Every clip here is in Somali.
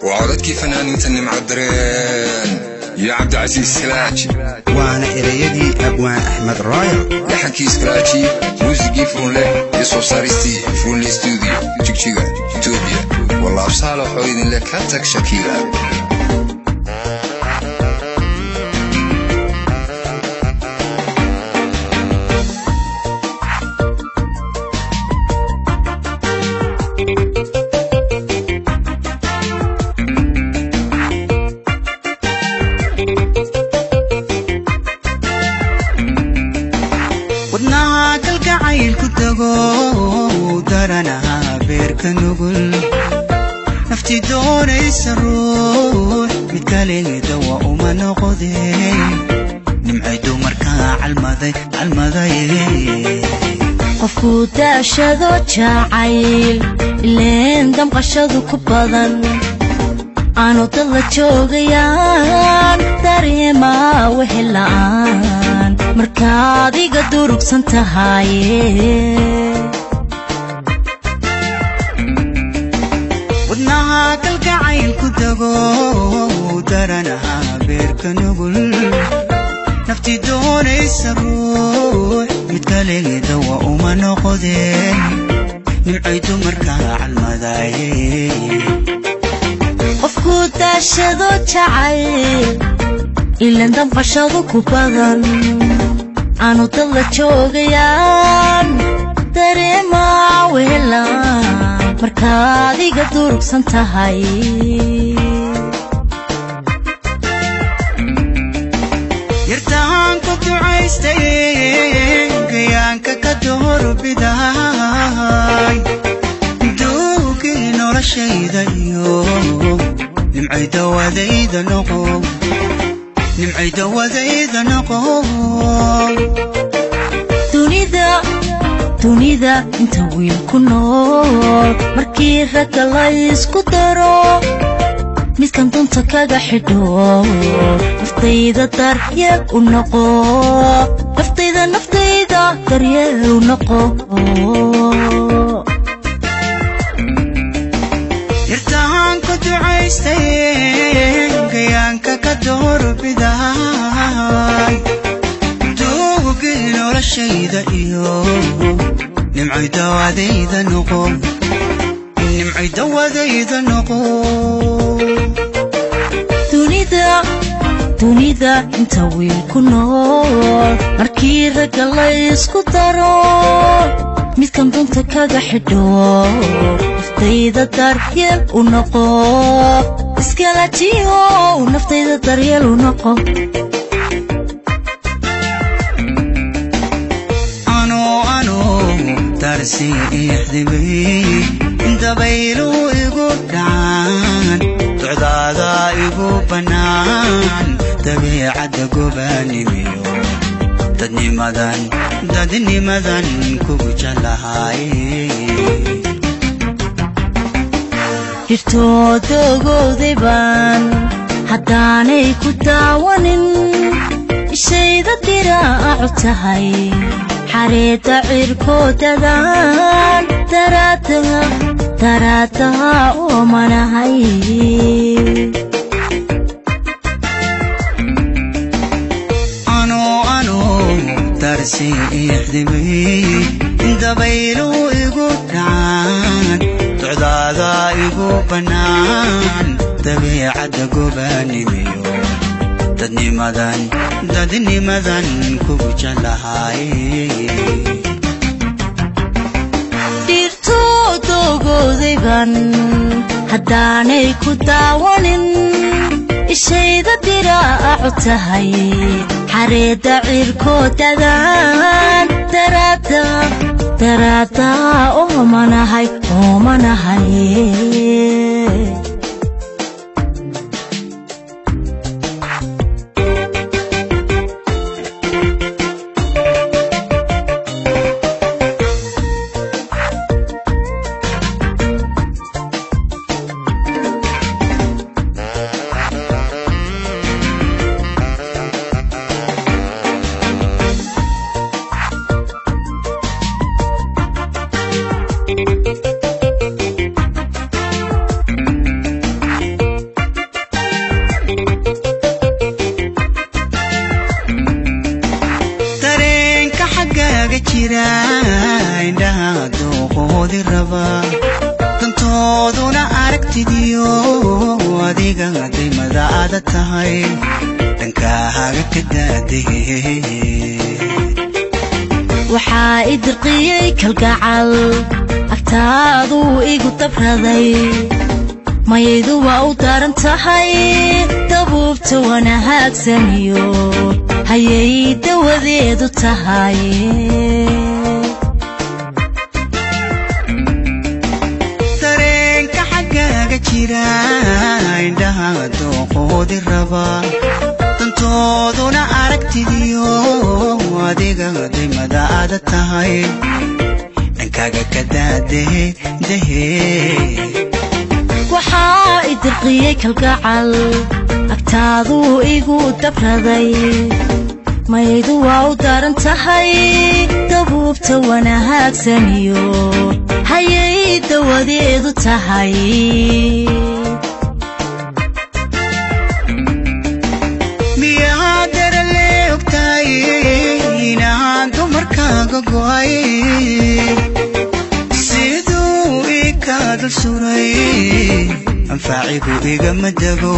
وعودت كيف أنا نتني معدرين يا عبد العزيز سكراتشي وانا إريدي أبوان أحمد راير يا حكي سكراتشي موسيقي فون له يسو صاريستي فون لي ستوديو تشيكا توبيا والله بصالة حويدين لك هاتك شكيلة ودناك القعيل كتغو درنا بيرك نقول نفتي دوني السروح متكالي دواء وما نقضي نمعيدو مركا عالمضي قفو تاشدو جاعيل إلين دم قشدو كبادن آنو تلا جوغيان داريما وحلان مركادي قدوروك سنتهاي ودناك القعيل كتغو درنا بيرك نقول نفتي دوني السروح متكالي دواء وما نقضي نمعيدو مركا عالمضي قفو تاشدو جاعيل إلين دم قشدو كبادن آنو تلا جوغيان داريما وحلان مركادي قدوروك سنتهاي يرتان كنت عايزتين قيانك كدور بداي دوكي نور الشيدة نمعيدة وذيدة نقوم نمعيدة وذيدة نقوم dunida inta wiil ku nool markii rag la isku daro midkan dunta kaga xidho naftayda daryeel u noqo naftayda daryeel u noqo yartaan ku ducaystay gayaanka ka door bidaay duugi noloshayda iyo نمعيدة وذيدة نقوم نمعيدة وذيدة نقوم dunida inta wiil ku nool markii rag la isku daro midkan dunta kaga xidho naftayda daryeel u noqo iskala jiyo naftayda daryeel u noqo درسي يحذبي انت بيلو يقول دعان تعدادا يقول بنان تبيع دقوباني ميو ددني مدن كوجا لهاي jirto dogoodayban haddaanay ku daawanin ishayda diraacu tahay xareeda cirkoodadan daraataha oo manahay ano darsi ixdimay dabaylu igu dhacaan ducdaada igu bannaan dabiicadda gobaanimiyo dadnimadan kugu jeclahay dhirto dogoodayban haddaanay ku daawanin ishayda diraacu tahay xareeda cirkoodadan daraataha oo manahay dantooduna aragtidiyo adiga daymada aad tahay dhankaaga ka daadee waxaa idirqiyay kalgacal agtaadu igu dabraday maydu waa u daran tahay dabuubta wana haagsaniyo hayay dawadeedu tahay dareenka xaggaaga jira indhaha dooqoodi raba dantooduna aragtidiyo adiga daymada aad tahay dhankaaga ka daadee waxaa idirqiyay kalgacal agtaadu igu dabraday maydu waa u daran tahay dabuubta wana haagsaniyo hayay dawadeedu tahay miyaa darale ogtahay inaan dumarkaaga go'ay siduu ikadul suray anfaacigu igama dago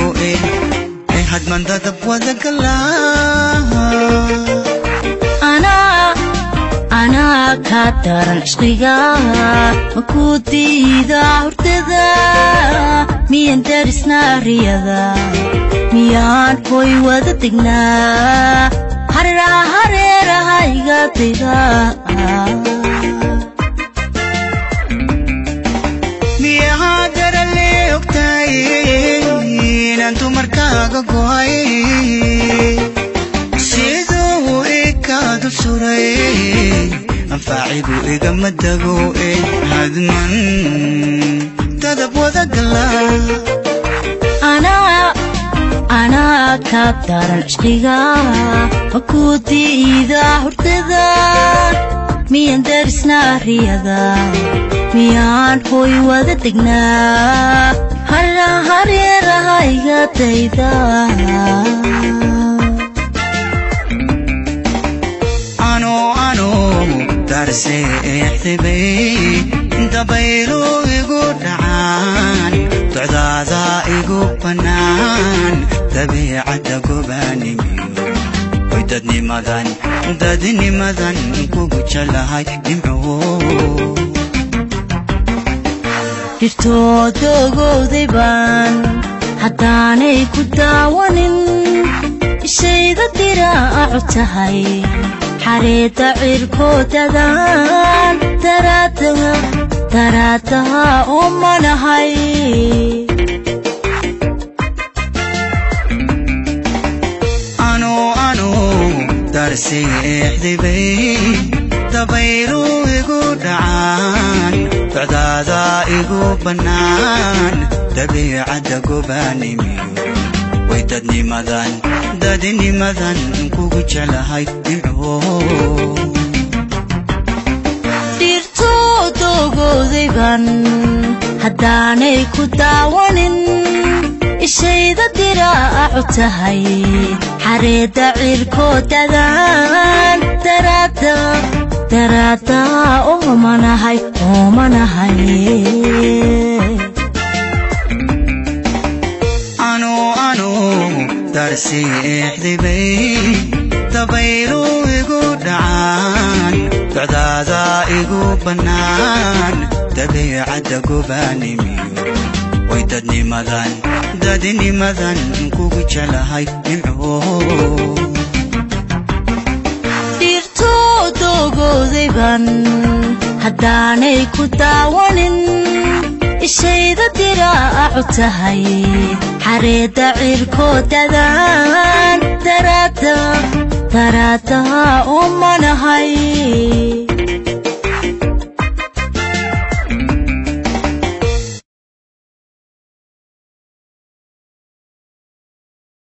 hadman dadab wada galaa anaa kaa daran cishqiga makuu diida hurdada miyan darisnaa riyada miyaan hoy wada degnaa hareeraha iga dayda miyaa darale ogtahay inaan dumarkaaga go'ay siduu ikadul suray anfaacigu igama dago hadman dadab wada galaa anaa kaa daran cishqiga makuu diida hurdada miyan darisnaa riyada miyaan hoy wada degnaa hareeraha iga dayda ano darseexdibay dabaylu igu dhacaan docdaada igu bannaan dabiicadda gobaanimiyo way dadnimadan kugu jeclahay nimco dhirtooda ogowday baan haddaanay ku daawanin ishayda diraacu tahay xareedda cirkoodadaan daraadaha umanahay ano darseexdibay dabaylu igu dhacaan docdaada igu bannaan dabiicadda gobaanimiyo way dadnimadan kugu jeclahay nimco dhirtooda ogowday baan haddaanay ku daawanin ishayda diraacu tahay xareedda cirkoodadaan daraadaha umanahay ano darseexdibay dabaylu igu dhacaan docdaada igu bannaan dabiicadda gobaanimiyo way dadnimadan kugu jeclahay nimco dhirtooda ogowday baan haddaanay ku daawanin ishayda diraacu tahay xareedda cirkoodadaan daraadaha umanahay